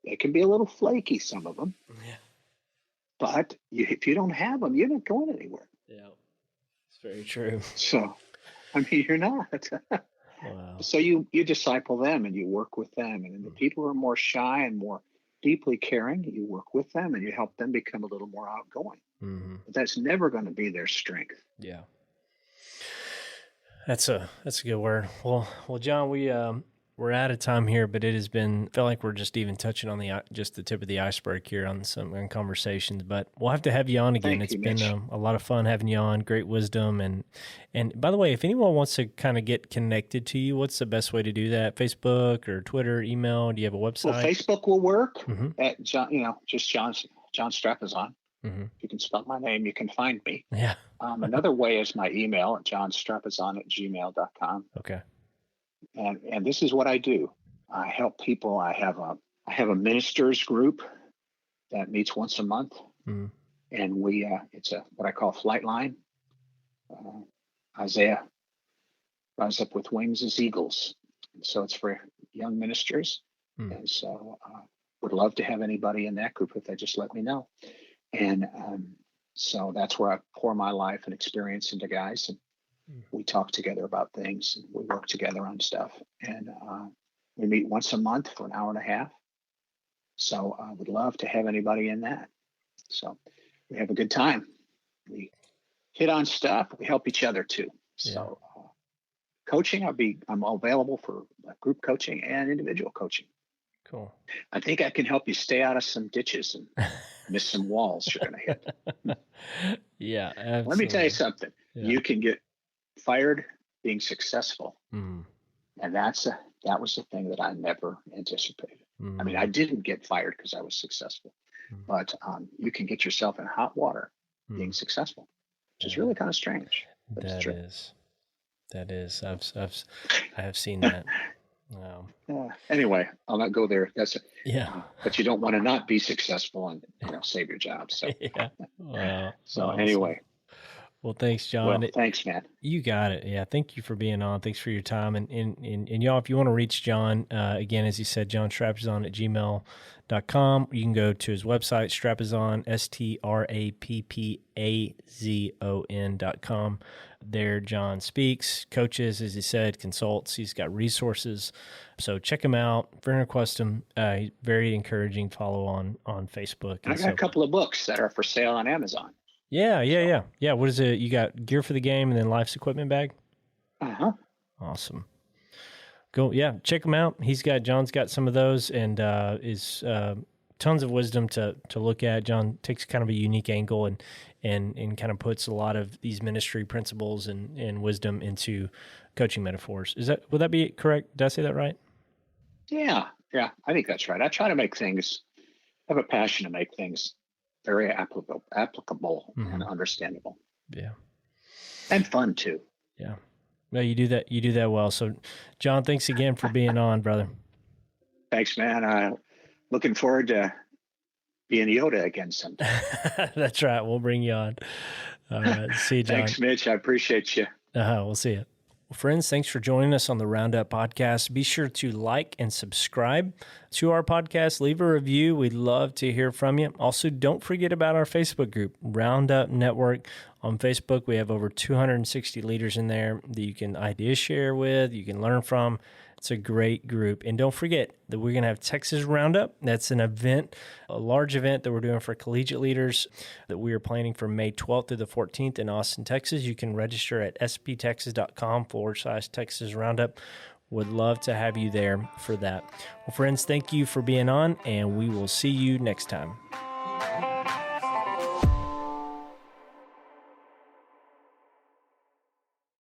[SPEAKER 3] They can be a little flaky, some of them.
[SPEAKER 2] Yeah.
[SPEAKER 3] But if you don't have them, you're not going anywhere.
[SPEAKER 2] Yeah, it's very true.
[SPEAKER 3] So, I mean, you're not.
[SPEAKER 2] Wow.
[SPEAKER 3] So you disciple them and you work with them. And the people who are more shy and more deeply caring, you work with them and you help them become a little more outgoing.
[SPEAKER 2] Mm-hmm.
[SPEAKER 3] But that's never going to be their strength.
[SPEAKER 2] Yeah. That's a good word. Well, John, we're out of time here, but it has been, I feel like we're just even touching on just the tip of the iceberg here on some conversations, but we'll have to have you on again. It's been a lot of fun having you on, great wisdom. And by the way, if anyone wants to kind of get connected to you, what's the best way to do that? Facebook or Twitter, email? Do you have a website?
[SPEAKER 3] Well, Facebook will work
[SPEAKER 2] Mm-hmm.
[SPEAKER 3] at just John Strappazon.
[SPEAKER 2] Mm-hmm.
[SPEAKER 3] If you can spell my name, you can find me.
[SPEAKER 2] Yeah.
[SPEAKER 3] Another way is my email at johnstrappazon@gmail.com.
[SPEAKER 2] Okay.
[SPEAKER 3] And this is what I do. I help people. I have a ministers group that meets once a month, and it's what I call flight line. Isaiah rise up with wings as eagles. And so it's for young ministers, and so would love to have anybody in that group if they just let me know. And so that's where I pour my life and experience into guys, and we talk together about things, and we work together on stuff. And we meet once a month for an hour and a half. So I would love to have anybody in that. So we have a good time. We hit on stuff. We help each other too. Yeah. So coaching, I'm available for group coaching and individual coaching.
[SPEAKER 2] Cool.
[SPEAKER 3] I think I can help you stay out of some ditches and miss some walls you're going to hit.
[SPEAKER 2] Yeah. Absolutely.
[SPEAKER 3] Let me tell you something.
[SPEAKER 2] Yeah.
[SPEAKER 3] You can get fired being successful.
[SPEAKER 2] Mm.
[SPEAKER 3] And that was the thing that I never anticipated. I mean, I didn't get fired because I was successful, but you can get yourself in hot water being successful, which is really kind of strange. But it's true.
[SPEAKER 2] That is. I have seen that. Wow.
[SPEAKER 3] Anyway, I'll not go there.
[SPEAKER 2] Yeah.
[SPEAKER 3] But you don't want to not be successful and save your job. So
[SPEAKER 2] yeah. Wow.
[SPEAKER 3] So
[SPEAKER 2] awesome.
[SPEAKER 3] Anyway.
[SPEAKER 2] Well, thanks, John.
[SPEAKER 3] Well, thanks, man.
[SPEAKER 2] You got it. Yeah, thank you for being on. Thanks for your time. And y'all, if you want to reach John, again, as he said, John Strappazon at gmail.com. You can go to his website, Strappazon, STRAPPAZON.com. There, John speaks, coaches, as he said, consults. He's got resources. So check him out. Friend request him. He's very encouraging. Follow on Facebook.
[SPEAKER 3] And I got a couple of books that are for sale on Amazon.
[SPEAKER 2] Yeah. What is it? You got Gear for the Game and then Life's Equipment Bag?
[SPEAKER 3] Uh-huh.
[SPEAKER 2] Awesome. Go. Yeah, check him out. John's got some of those, and is tons of wisdom to look at. John takes kind of a unique angle and kind of puts a lot of these ministry principles and wisdom into coaching metaphors. Would that be correct? Did I say that right?
[SPEAKER 3] Yeah, I think that's right. I try to have a passion to make things very applicable and understandable.
[SPEAKER 2] Yeah.
[SPEAKER 3] And fun too.
[SPEAKER 2] Yeah. Well, you do that well. So John, thanks again for being on, brother.
[SPEAKER 3] Thanks, man. Looking forward to being Yoda again sometime.
[SPEAKER 2] That's right. We'll bring you on. All right. See you, John.
[SPEAKER 3] Thanks, Mitch. I appreciate you.
[SPEAKER 2] We'll see you. Well, friends, thanks for joining us on the Roundup Podcast. Be sure to like and subscribe to our podcast. Leave a review. We'd love to hear from you. Also, don't forget about our Facebook group, Roundup Network. On Facebook, we have over 260 leaders in there that you can idea share with, you can learn from. It's a great group. And don't forget that we're going to have Texas Roundup. That's an event, a large event that we're doing for collegiate leaders that we are planning for May 12th through the 14th in Austin, Texas. You can register at sbtexas.com/Texas Roundup. Would love to have you there for that. Well, friends, thank you for being on, and we will see you next time.